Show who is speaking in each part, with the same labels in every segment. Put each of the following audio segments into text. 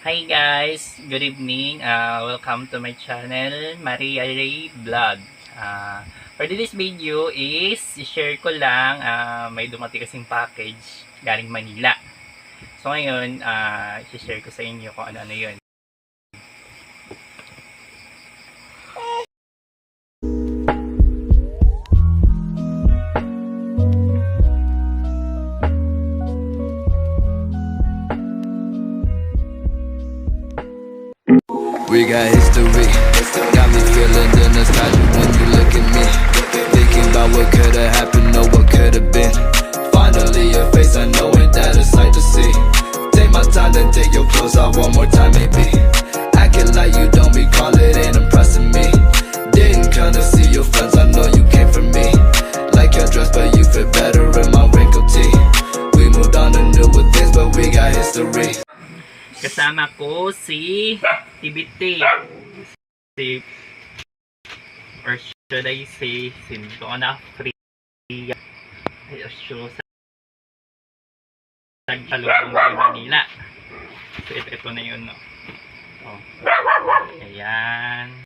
Speaker 1: Hi guys, good evening. Welcome to my channel, Maria Ray Vlog. For this video is share ko lang, may dumating kasing package galing Manila. So ngayon, i-share ko sa inyo kung ano-ano 'yun.
Speaker 2: We got history, got me feeling the nostalgia when you look at me. Thinking about what could've happened or what could've been. Finally your face, I know it, that a sight to see. Take my time, then take your clothes off one more time maybe. Acting like you don't recall it, ain't impressing me. Didn't come to see your friends, I know you came for me. Like your dress, but you fit better in my wrinkled tee. We moved on to newer things, but we got history.
Speaker 1: Kasama ko si TBT. Or should I say, si Donna Free. Sure, sa Tagkalubong ng Manila. So, ito na yun, no? Oh. Ayan.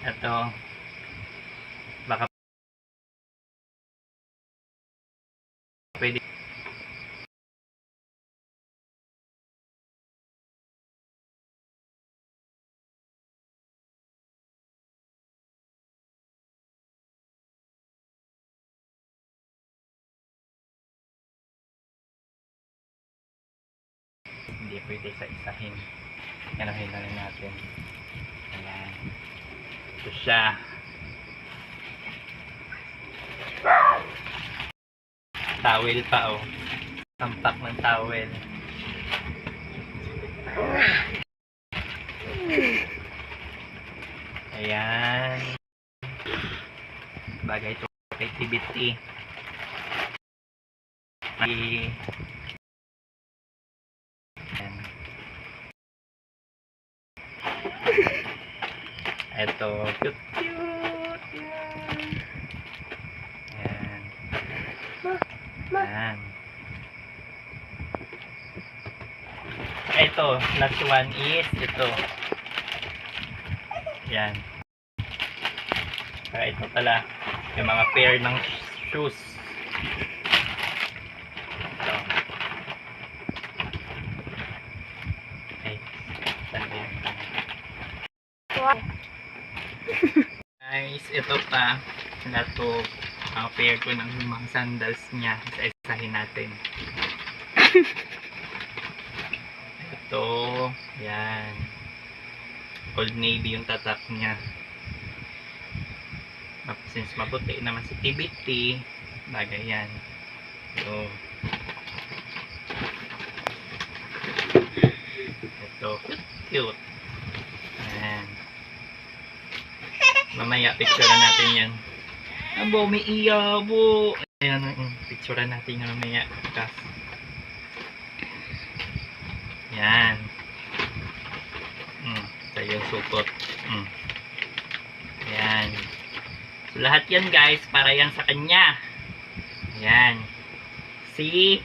Speaker 1: Ito. Baka pwede. Hindi pwede sa isahin. Ganahin na rin natin. Ayan. Ito siya. Towel pa, oh. Tampak ng towel. Ayan. Bagay ito kay TBT. Ayan. Ito, cute. Ayan. Ayan. Ito, last one is ito. Ayan. Ito pala, yung mga pair ng shoes. Ito. Okay. Sandi. Guys, ito pa. Ito, mga pair ko ng mga sandals niya. Isa-isahin natin. Ito, yan. Old Navy yung tatak niya. Since maputi naman si TBT, bagay yan. So, ito, cute. Ayan. Mamaya, picturean natin yan. Abo, may iyabo. Ayan, picturean natin yan mamaya. Yan. Ito yung sukot. Yan. So, lahat yan guys, para yan sa kanya. Yan. Si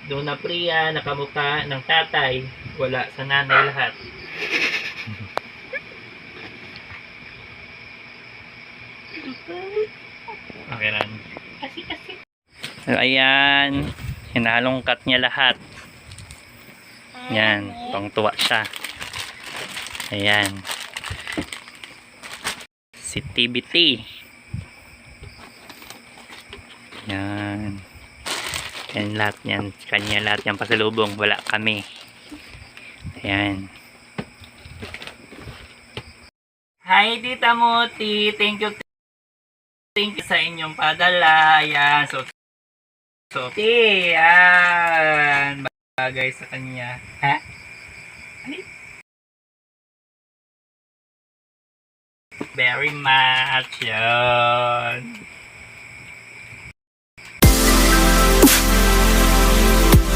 Speaker 1: Donna Priya, nakamukha ng tatay. Wala sa nanay lahat. Okay lang. Kasi. So, ayan. Hinalongkat niya lahat. Yan. Tuwang-tuwa siya. Ayan. Si TBT. Yan. Yan lahat yan. Kanya lahat yan pasalubong. Wala kami. Ayan. Hi Tita Moti. Thank you sa inyong padala. Ayan. So, ayan. Bagay sa kanya. Ha? Very much. Yan.